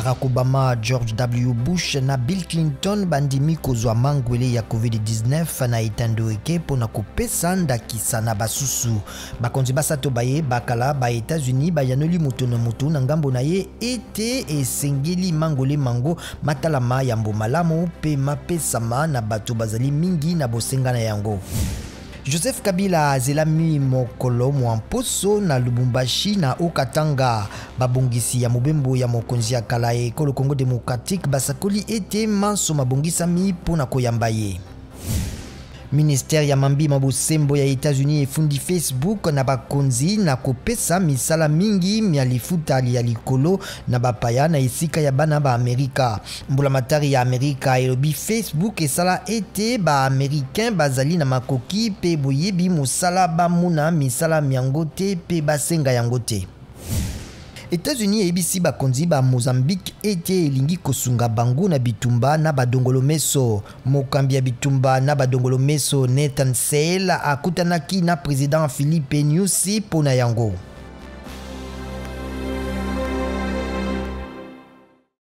Barack Obama, George W. Bush na Bill Clinton bandimi kozwa mangwele ya COVID-19 na etandoeke pona kopesa ndakisa na basusu. Bakonzi basato baye bakala ba Etats-unis bayanoli mutu na mutu na ngambo na ye ete esengeli mangole mango matalama ya mbomalamu pe mapesama na bato bazali mingi na bosenga na yango. Joseph Kabila azelami mokolo mwamposo na Lubumbashi na Haut-Katanga. Babongisi ya mobembo ya mokonzi ya kala ekolo Congo Démocratique basakoli ete manso mabongisami pona koyamba ye. Ministère ya mambi mabosembo ya Etats-unis efundi Facebook na bakonzi na kopesa misala mingi mialifuta ya likolo na bapaya na esika ya bana ba Amerika. Mbula matari ya Amerika elobi Facebook esala ete ba Americain bazali na makoki pe boyebi musala ba muna misala miangote pe basenga yangote. Etats-unis ebisi bakonzi ba Mozambique ete elingi kosunga bango na bitumba na badongolomeso. Mokambi ya bitumba na badongolomeso Nathan Sale akutanaki na président Philippe Nyusi pona yango.